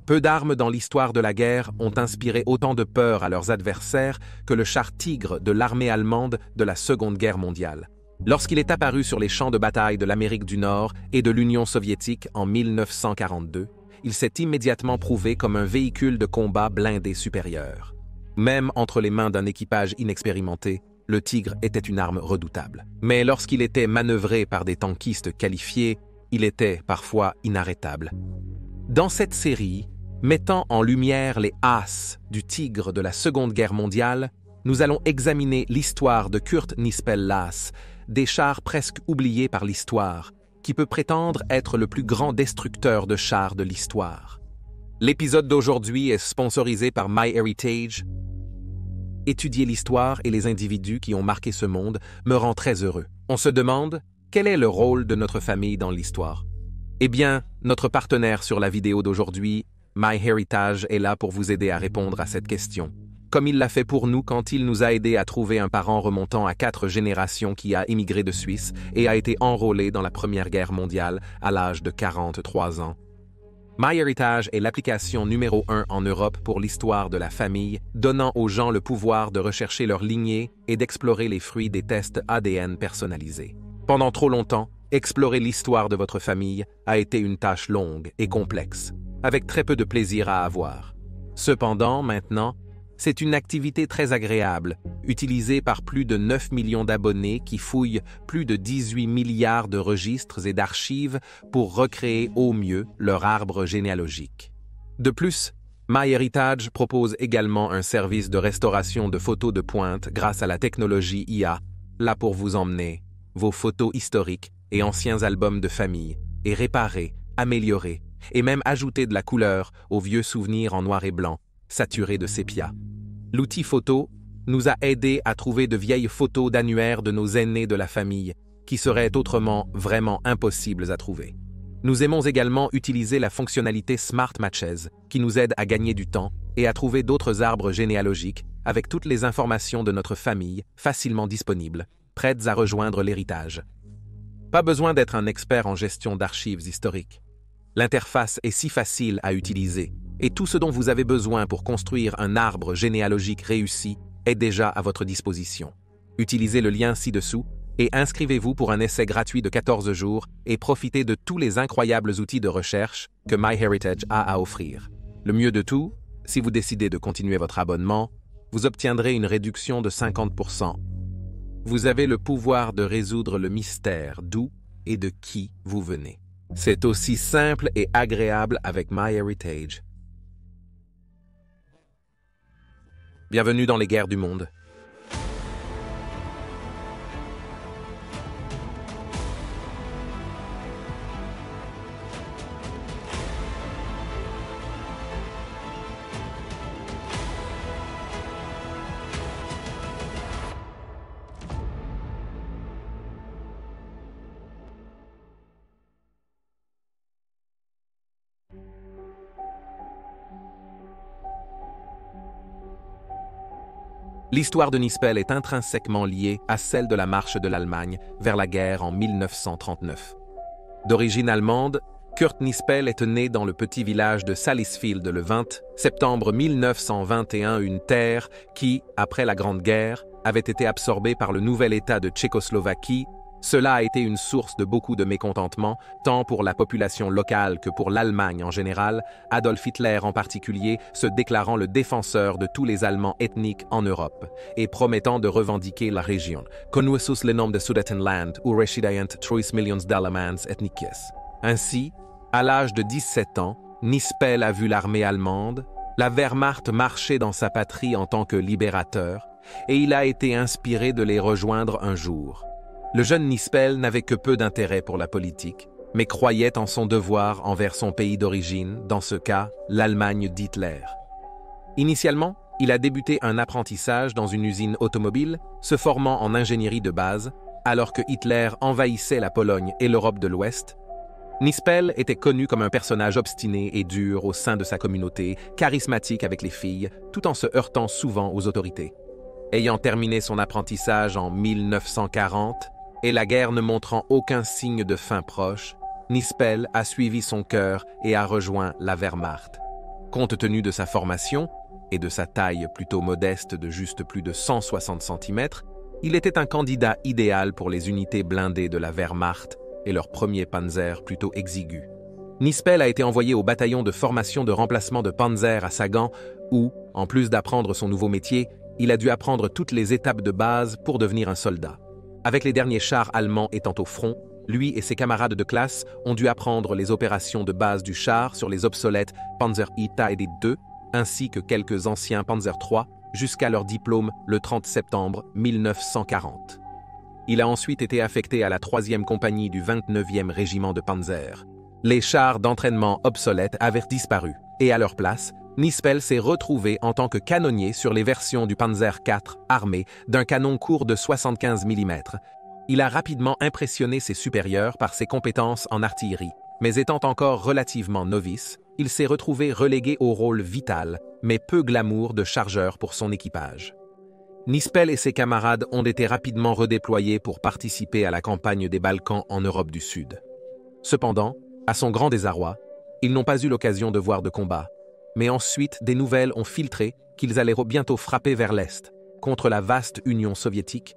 Peu d'armes dans l'histoire de la guerre ont inspiré autant de peur à leurs adversaires que le char Tigre de l'armée allemande de la Seconde Guerre mondiale. Lorsqu'il est apparu sur les champs de bataille de l'Amérique du Nord et de l'Union soviétique en 1942, il s'est immédiatement prouvé comme un véhicule de combat blindé supérieur. Même entre les mains d'un équipage inexpérimenté, le Tigre était une arme redoutable. Mais lorsqu'il était manœuvré par des tankistes qualifiés, il était parfois inarrêtable. Dans cette série, mettant en lumière les as du Tigre de la Seconde Guerre mondiale, nous allons examiner l'histoire de Kurt Nispel-Laas, des chars presque oubliés par l'histoire, qui peut prétendre être le plus grand destructeur de chars de l'histoire. L'épisode d'aujourd'hui est sponsorisé par MyHeritage. Étudier l'histoire et les individus qui ont marqué ce monde me rend très heureux. On se demande, quel est le rôle de notre famille dans l'histoire? Eh bien, notre partenaire sur la vidéo d'aujourd'hui, MyHeritage, est là pour vous aider à répondre à cette question. Comme il l'a fait pour nous quand il nous a aidé à trouver un parent remontant à 4 générations qui a immigré de Suisse et a été enrôlé dans la Première Guerre mondiale à l'âge de 43 ans. MyHeritage est l'application numéro 1 en Europe pour l'histoire de la famille, donnant aux gens le pouvoir de rechercher leur lignée et d'explorer les fruits des tests ADN personnalisés. Pendant trop longtemps, explorer l'histoire de votre famille a été une tâche longue et complexe, avec très peu de plaisir à avoir. Cependant, maintenant, c'est une activité très agréable, utilisée par plus de 9 millions d'abonnés qui fouillent plus de 18 milliards de registres et d'archives pour recréer au mieux leur arbre généalogique. De plus, MyHeritage propose également un service de restauration de photos de pointe grâce à la technologie IA, là pour vous emmener vos photos historiques et anciens albums de famille, et réparer, améliorer, et même ajouter de la couleur aux vieux souvenirs en noir et blanc, saturés de sépia. L'outil photo nous a aidés à trouver de vieilles photos d'annuaires de nos aînés de la famille, qui seraient autrement vraiment impossibles à trouver. Nous aimons également utiliser la fonctionnalité Smart Matches, qui nous aide à gagner du temps et à trouver d'autres arbres généalogiques avec toutes les informations de notre famille facilement disponibles, prêtes à rejoindre l'héritage. Pas besoin d'être un expert en gestion d'archives historiques. L'interface est si facile à utiliser, et tout ce dont vous avez besoin pour construire un arbre généalogique réussi est déjà à votre disposition. Utilisez le lien ci-dessous et inscrivez-vous pour un essai gratuit de 14 jours et profitez de tous les incroyables outils de recherche que MyHeritage a à offrir. Le mieux de tout, si vous décidez de continuer votre abonnement, vous obtiendrez une réduction de 50%. Vous avez le pouvoir de résoudre le mystère d'où et de qui vous venez. C'est aussi simple et agréable avec MyHeritage. Bienvenue dans les guerres du monde. L'histoire de Nispel est intrinsèquement liée à celle de la marche de l'Allemagne vers la guerre en 1939. D'origine allemande, Kurt Nispel est né dans le petit village de Salisfield le 20 septembre 1921, une terre qui, après la Grande Guerre, avait été absorbée par le nouvel État de Tchécoslovaquie. Cela a été une source de beaucoup de mécontentement, tant pour la population locale que pour l'Allemagne en général, Adolf Hitler en particulier se déclarant le défenseur de tous les Allemands ethniques en Europe et promettant de revendiquer la région, connue sous le nom de Sudetenland ou Residient 3 millions d'Allemans ethniques. Ainsi, à l'âge de 17 ans, Nispel a vu l'armée allemande, la Wehrmacht marcher dans sa patrie en tant que libérateur, et il a été inspiré de les rejoindre un jour. Le jeune Nispel n'avait que peu d'intérêt pour la politique, mais croyait en son devoir envers son pays d'origine, dans ce cas, l'Allemagne d'Hitler. Initialement, il a débuté un apprentissage dans une usine automobile, se formant en ingénierie de base, alors que Hitler envahissait la Pologne et l'Europe de l'Ouest. Nispel était connu comme un personnage obstiné et dur au sein de sa communauté, charismatique avec les filles, tout en se heurtant souvent aux autorités. Ayant terminé son apprentissage en 1940, et la guerre ne montrant aucun signe de fin proche, Nispel a suivi son cœur et a rejoint la Wehrmacht. Compte tenu de sa formation et de sa taille plutôt modeste de juste plus de 160 cm, il était un candidat idéal pour les unités blindées de la Wehrmacht et leur premier panzer plutôt exigu. Nispel a été envoyé au bataillon de formation de remplacement de Panzer à Sagan où, en plus d'apprendre son nouveau métier, il a dû apprendre toutes les étapes de base pour devenir un soldat. Avec les derniers chars allemands étant au front, lui et ses camarades de classe ont dû apprendre les opérations de base du char sur les obsolètes Panzer Ita et II, ainsi que quelques anciens Panzer III, jusqu'à leur diplôme le 30 septembre 1940. Il a ensuite été affecté à la 3e compagnie du 29e régiment de Panzer. Les chars d'entraînement obsolètes avaient disparu, et à leur place, Nispel s'est retrouvé en tant que canonnier sur les versions du Panzer IV armé d'un canon court de 75 mm. Il a rapidement impressionné ses supérieurs par ses compétences en artillerie, mais étant encore relativement novice, il s'est retrouvé relégué au rôle vital, mais peu glamour de chargeur pour son équipage. Nispel et ses camarades ont été rapidement redéployés pour participer à la campagne des Balkans en Europe du Sud. Cependant, à son grand désarroi, ils n'ont pas eu l'occasion de voir de combat, mais ensuite des nouvelles ont filtré qu'ils allaient bientôt frapper vers l'Est, contre la vaste Union soviétique.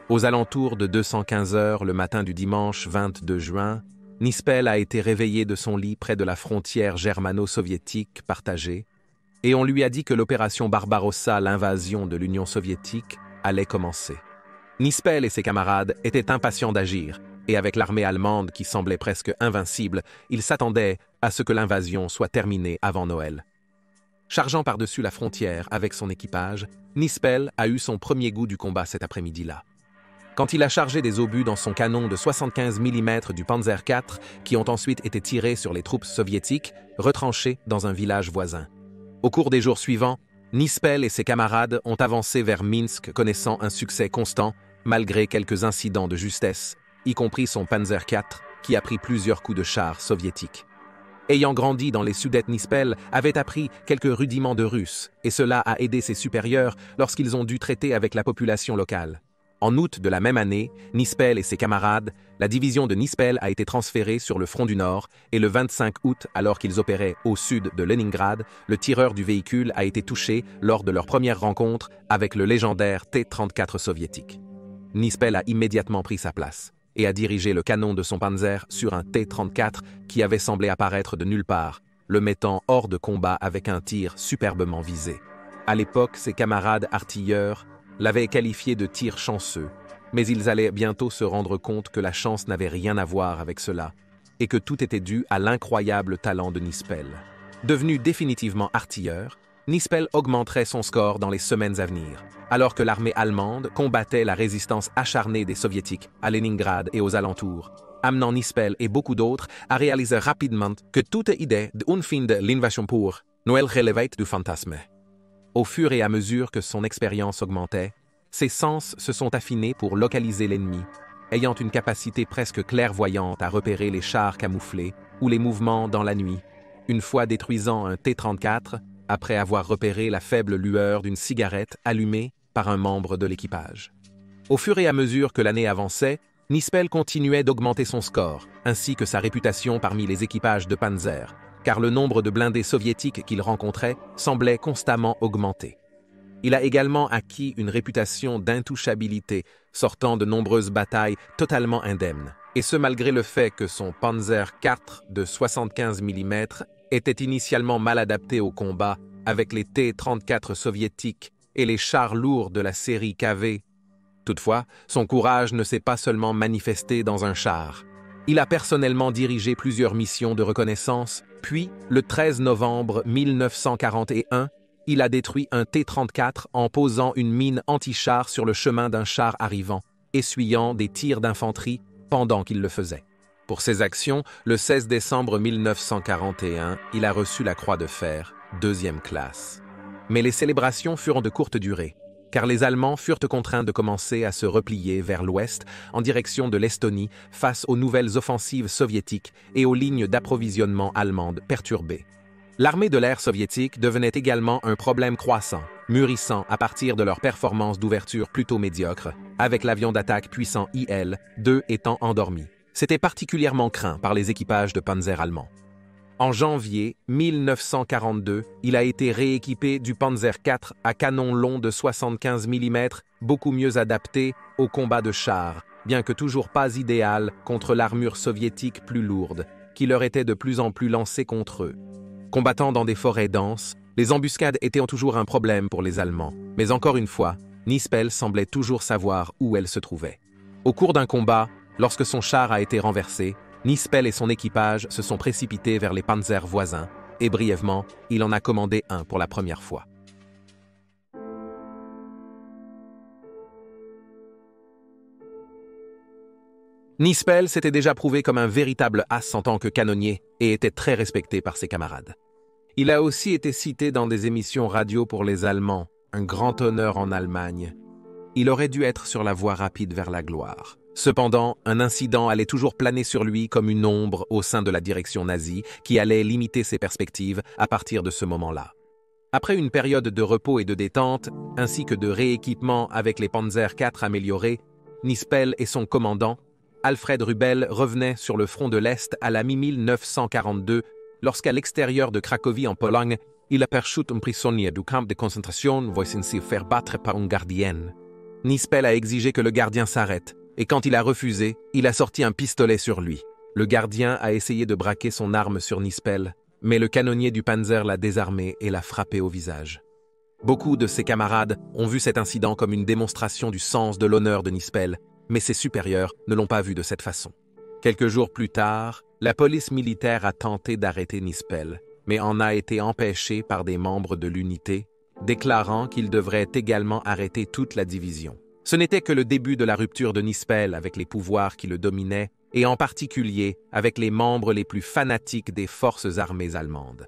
Aux alentours de 215 heures le matin du dimanche 22 juin, Nispel a été réveillé de son lit près de la frontière germano-soviétique partagée, et on lui a dit que l'opération Barbarossa, l'invasion de l'Union soviétique, allait commencer. Nispel et ses camarades étaient impatients d'agir, et avec l'armée allemande qui semblait presque invincible, ils s'attendaient à ce que l'invasion soit terminée avant Noël. Chargeant par-dessus la frontière avec son équipage, Nispel a eu son premier goût du combat cet après-midi-là. Quand il a chargé des obus dans son canon de 75 mm du Panzer IV, qui ont ensuite été tirés sur les troupes soviétiques, retranchées dans un village voisin. Au cours des jours suivants, Nispel et ses camarades ont avancé vers Minsk connaissant un succès constant, malgré quelques incidents de justesse, y compris son Panzer IV, qui a pris plusieurs coups de char soviétiques. Ayant grandi dans les Sudètes, Nispel avait appris quelques rudiments de russe, et cela a aidé ses supérieurs lorsqu'ils ont dû traiter avec la population locale. En août de la même année, Nispel et ses camarades, la division de Nispel a été transférée sur le front du Nord et le 25 août, alors qu'ils opéraient au sud de Leningrad, le tireur du véhicule a été touché lors de leur première rencontre avec le légendaire T-34 soviétique. Nispel a immédiatement pris sa place et a dirigé le canon de son Panzer sur un T-34 qui avait semblé apparaître de nulle part, le mettant hors de combat avec un tir superbement visé. À l'époque, ses camarades artilleurs l'avaient qualifié de tir chanceux, mais ils allaient bientôt se rendre compte que la chance n'avait rien à voir avec cela, et que tout était dû à l'incroyable talent de Nispel. Devenu définitivement artilleur, Nispel augmenterait son score dans les semaines à venir, alors que l'armée allemande combattait la résistance acharnée des soviétiques à Leningrad et aux alentours, amenant Nispel et beaucoup d'autres à réaliser rapidement que toute idée de l'invasion pour Noël relevait du fantasme. Au fur et à mesure que son expérience augmentait, ses sens se sont affinés pour localiser l'ennemi, ayant une capacité presque clairvoyante à repérer les chars camouflés ou les mouvements dans la nuit. Une fois détruisant un T-34, après avoir repéré la faible lueur d'une cigarette allumée par un membre de l'équipage. Au fur et à mesure que l'année avançait, Nispel continuait d'augmenter son score, ainsi que sa réputation parmi les équipages de Panzer, car le nombre de blindés soviétiques qu'il rencontrait semblait constamment augmenter. Il a également acquis une réputation d'intouchabilité, sortant de nombreuses batailles totalement indemnes, et ce malgré le fait que son Panzer IV de 75 mm était initialement mal adapté au combat avec les T-34 soviétiques et les chars lourds de la série KV. Toutefois, son courage ne s'est pas seulement manifesté dans un char. Il a personnellement dirigé plusieurs missions de reconnaissance, puis, le 13 novembre 1941, il a détruit un T-34 en posant une mine anti-char sur le chemin d'un char arrivant, essuyant des tirs d'infanterie pendant qu'il le faisait. Pour ses actions, le 16 décembre 1941, il a reçu la Croix de Fer, 2e classe. Mais les célébrations furent de courte durée, car les Allemands furent contraints de commencer à se replier vers l'ouest en direction de l'Estonie face aux nouvelles offensives soviétiques et aux lignes d'approvisionnement allemandes perturbées. L'armée de l'air soviétique devenait également un problème croissant, mûrissant à partir de leurs performances d'ouverture plutôt médiocres, avec l'avion d'attaque puissant IL-2 étant endormi. C'était particulièrement craint par les équipages de panzer allemands. En janvier 1942, il a été rééquipé du Panzer IV à canon long de 75 mm, beaucoup mieux adapté au combat de chars, bien que toujours pas idéal contre l'armure soviétique plus lourde, qui leur était de plus en plus lancée contre eux. Combattant dans des forêts denses, les embuscades étaient toujours un problème pour les Allemands, mais encore une fois, Nispel semblait toujours savoir où elle se trouvait. Au cours d'un combat, lorsque son char a été renversé, Nispel et son équipage se sont précipités vers les panzers voisins, et brièvement, il en a commandé un pour la première fois. Nispel s'était déjà prouvé comme un véritable as en tant que canonnier et était très respecté par ses camarades. Il a aussi été cité dans des émissions radio pour les Allemands, un grand honneur en Allemagne. Il aurait dû être sur la voie rapide vers la gloire. Cependant, un incident allait toujours planer sur lui comme une ombre au sein de la direction nazie qui allait limiter ses perspectives à partir de ce moment-là. Après une période de repos et de détente, ainsi que de rééquipement avec les Panzer IV améliorés, Nispel et son commandant, Alfred Rubel, revenaient sur le front de l'Est à la mi-1942 lorsqu'à l'extérieur de Cracovie en Pologne, il aperçut un prisonnier du camp de concentration voisant se faire battre par un gardien. Nispel a exigé que le gardien s'arrête, et quand il a refusé, il a sorti un pistolet sur lui. Le gardien a essayé de braquer son arme sur Nispel, mais le canonnier du Panzer l'a désarmé et l'a frappé au visage. Beaucoup de ses camarades ont vu cet incident comme une démonstration du sens de l'honneur de Nispel, mais ses supérieurs ne l'ont pas vu de cette façon. Quelques jours plus tard, la police militaire a tenté d'arrêter Nispel, mais en a été empêchée par des membres de l'unité, déclarant qu'ils devraient également arrêter toute la division. Ce n'était que le début de la rupture de Nispel avec les pouvoirs qui le dominaient, et en particulier avec les membres les plus fanatiques des forces armées allemandes.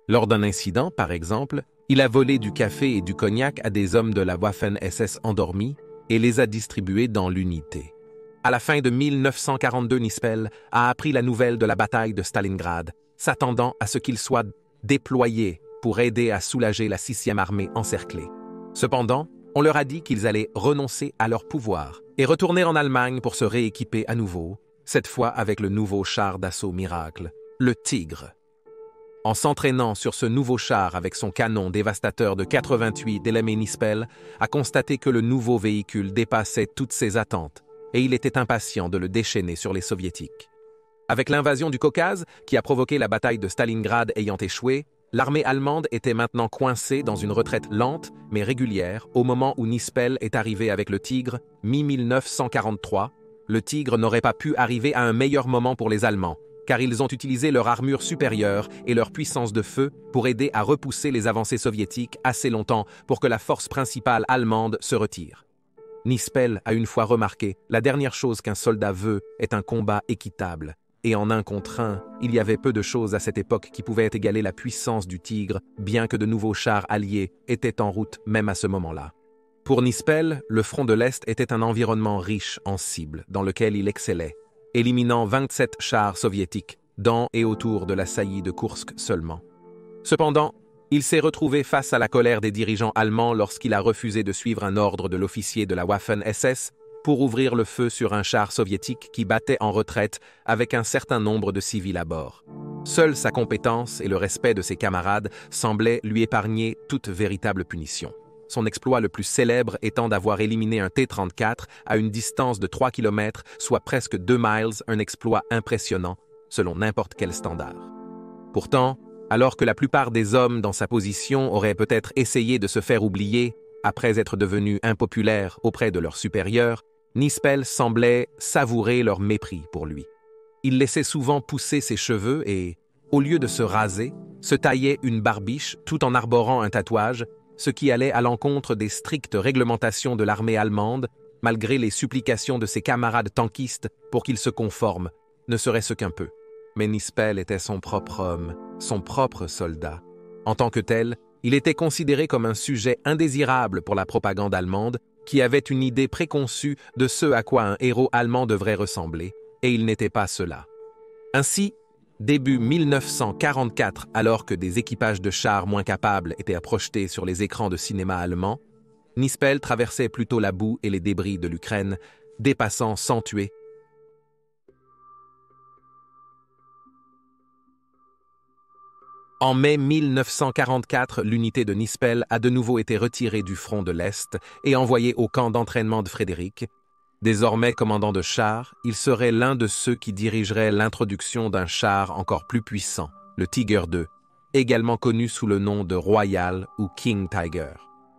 Lors d'un incident, par exemple, il a volé du café et du cognac à des hommes de la Waffen-SS endormis et les a distribués dans l'unité. À la fin de 1942, Nispel a appris la nouvelle de la bataille de Stalingrad, s'attendant à ce qu'il soit déployé pour aider à soulager la 6e armée encerclée. Cependant, on leur a dit qu'ils allaient renoncer à leur pouvoir et retourner en Allemagne pour se rééquiper à nouveau, cette fois avec le nouveau char d'assaut miracle, le Tigre. En s'entraînant sur ce nouveau char avec son canon dévastateur de 88, Delamé Nispel a constaté que le nouveau véhicule dépassait toutes ses attentes et il était impatient de le déchaîner sur les soviétiques. Avec l'invasion du Caucase, qui a provoqué la bataille de Stalingrad ayant échoué, l'armée allemande était maintenant coincée dans une retraite lente mais régulière au moment où Nispel est arrivé avec le Tigre, mi-1943. Le Tigre n'aurait pas pu arriver à un meilleur moment pour les Allemands, car ils ont utilisé leur armure supérieure et leur puissance de feu pour aider à repousser les avancées soviétiques assez longtemps pour que la force principale allemande se retire. Nispel a une fois remarqué, la dernière chose qu'un soldat veut est un combat équitable. Et en 1 contre 1, il y avait peu de choses à cette époque qui pouvaient égaler la puissance du Tigre, bien que de nouveaux chars alliés étaient en route même à ce moment-là. Pour Nispel, le front de l'Est était un environnement riche en cibles, dans lequel il excellait, éliminant 27 chars soviétiques, dans et autour de la saillie de Koursk seulement. Cependant, il s'est retrouvé face à la colère des dirigeants allemands lorsqu'il a refusé de suivre un ordre de l'officier de la Waffen-SS pour ouvrir le feu sur un char soviétique qui battait en retraite avec un certain nombre de civils à bord. Seule sa compétence et le respect de ses camarades semblaient lui épargner toute véritable punition. Son exploit le plus célèbre étant d'avoir éliminé un T-34 à une distance de 3 km, soit presque 2 miles, un exploit impressionnant, selon n'importe quel standard. Pourtant, alors que la plupart des hommes dans sa position auraient peut-être essayé de se faire oublier, après être devenus impopulaires auprès de leurs supérieurs, Nispel semblait savourer leur mépris pour lui. Il laissait souvent pousser ses cheveux et, au lieu de se raser, se taillait une barbiche tout en arborant un tatouage, ce qui allait à l'encontre des strictes réglementations de l'armée allemande, malgré les supplications de ses camarades tankistes pour qu'il se conforme, ne serait-ce qu'un peu. Mais Nispel était son propre homme, son propre soldat. En tant que tel, il était considéré comme un sujet indésirable pour la propagande allemande, qui avait une idée préconçue de ce à quoi un héros allemand devrait ressembler, et il n'était pas cela. Ainsi, début 1944, alors que des équipages de chars moins capables étaient projetés sur les écrans de cinéma allemands, Nispel traversait plutôt la boue et les débris de l'Ukraine, dépassant sans tuer En mai 1944, l'unité de Nispel a de nouveau été retirée du front de l'Est et envoyée au camp d'entraînement de Frédéric. Désormais commandant de chars, il serait l'un de ceux qui dirigerait l'introduction d'un char encore plus puissant, le Tiger II, également connu sous le nom de Royal ou King Tiger.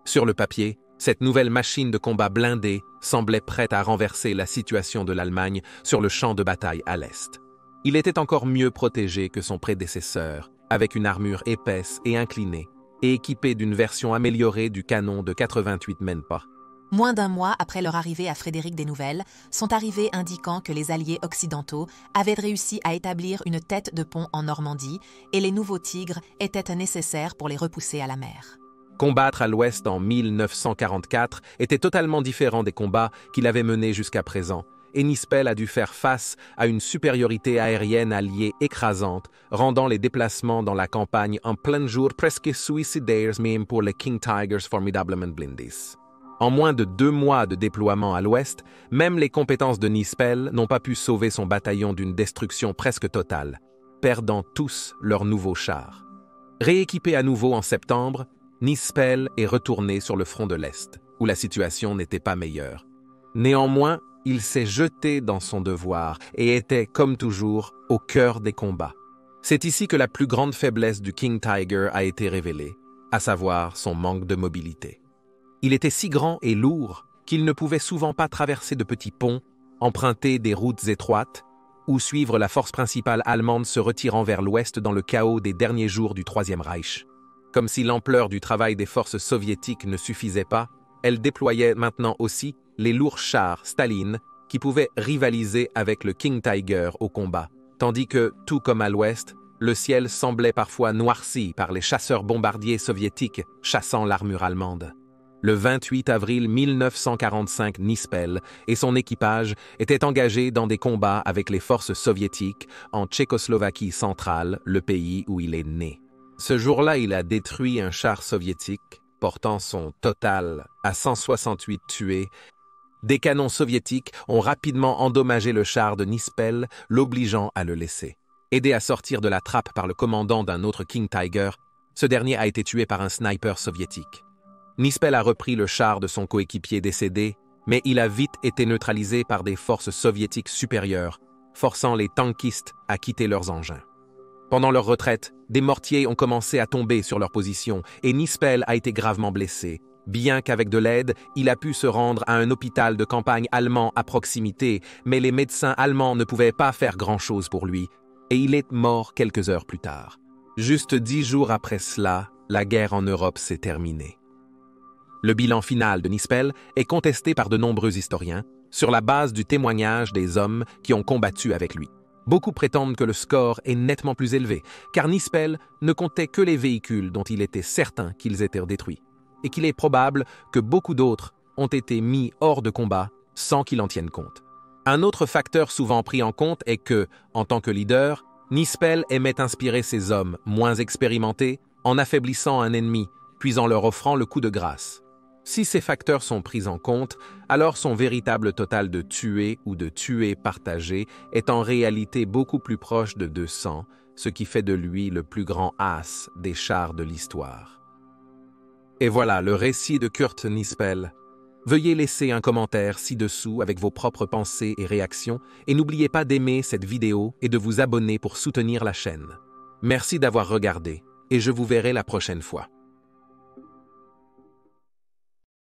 Sur le papier, cette nouvelle machine de combat blindée semblait prête à renverser la situation de l'Allemagne sur le champ de bataille à l'Est. Il était encore mieux protégé que son prédécesseur, avec une armure épaisse et inclinée, et équipé d'une version améliorée du canon de 88 Menpa. Moins d'un mois après leur arrivée à Frédéric des Nouvelles, sont arrivés indiquant que les alliés occidentaux avaient réussi à établir une tête de pont en Normandie et les nouveaux tigres étaient nécessaires pour les repousser à la mer. Combattre à l'Ouest en 1944 était totalement différent des combats qu'il avait menés jusqu'à présent, et Nispel a dû faire face à une supériorité aérienne alliée écrasante, rendant les déplacements dans la campagne en plein jour presque suicidaires même pour les King Tigers formidablement blindés. En moins de 2 mois de déploiement à l'Ouest, même les compétences de Nispel n'ont pas pu sauver son bataillon d'une destruction presque totale, perdant tous leurs nouveaux chars. Rééquipé à nouveau en septembre, Nispel est retourné sur le front de l'Est, où la situation n'était pas meilleure. Néanmoins, il s'est jeté dans son devoir et était, comme toujours, au cœur des combats. C'est ici que la plus grande faiblesse du King Tiger a été révélée, à savoir son manque de mobilité. Il était si grand et lourd qu'il ne pouvait souvent pas traverser de petits ponts, emprunter des routes étroites ou suivre la force principale allemande se retirant vers l'ouest dans le chaos des derniers jours du Troisième Reich. Comme si l'ampleur du travail des forces soviétiques ne suffisait pas, elle déployait maintenant aussi les lourds chars Staline qui pouvaient rivaliser avec le King Tiger au combat, tandis que, tout comme à l'ouest, le ciel semblait parfois noirci par les chasseurs bombardiers soviétiques chassant l'armure allemande. Le 28 avril 1945, Nispel et son équipage étaient engagés dans des combats avec les forces soviétiques en Tchécoslovaquie centrale, le pays où il est né. Ce jour-là, il a détruit un char soviétique, portant son total à 168 tués. Des canons soviétiques ont rapidement endommagé le char de Nispel, l'obligeant à le laisser. Aidé à sortir de la trappe par le commandant d'un autre King Tiger, ce dernier a été tué par un sniper soviétique. Nispel a repris le char de son coéquipier décédé, mais il a vite été neutralisé par des forces soviétiques supérieures, forçant les tankistes à quitter leurs engins. Pendant leur retraite, des mortiers ont commencé à tomber sur leur position et Nispel a été gravement blessé. Bien qu'avec de l'aide, il a pu se rendre à un hôpital de campagne allemand à proximité, mais les médecins allemands ne pouvaient pas faire grand-chose pour lui, et il est mort quelques heures plus tard. Juste 10 jours après cela, la guerre en Europe s'est terminée. Le bilan final de Nispel est contesté par de nombreux historiens, sur la base du témoignage des hommes qui ont combattu avec lui. Beaucoup prétendent que le score est nettement plus élevé, car Nispel ne comptait que les véhicules dont il était certain qu'ils étaient détruits, et qu'il est probable que beaucoup d'autres ont été mis hors de combat sans qu'il en tienne compte. Un autre facteur souvent pris en compte est que, en tant que leader, Nispel aimait inspirer ses hommes moins expérimentés en affaiblissant un ennemi, puis en leur offrant le coup de grâce. Si ces facteurs sont pris en compte, alors son véritable total de tués ou de tués partagés est en réalité beaucoup plus proche de 200, ce qui fait de lui le plus grand as des chars de l'histoire. Et voilà le récit de Kurt Nispel. Veuillez laisser un commentaire ci-dessous avec vos propres pensées et réactions et n'oubliez pas d'aimer cette vidéo et de vous abonner pour soutenir la chaîne. Merci d'avoir regardé et je vous verrai la prochaine fois.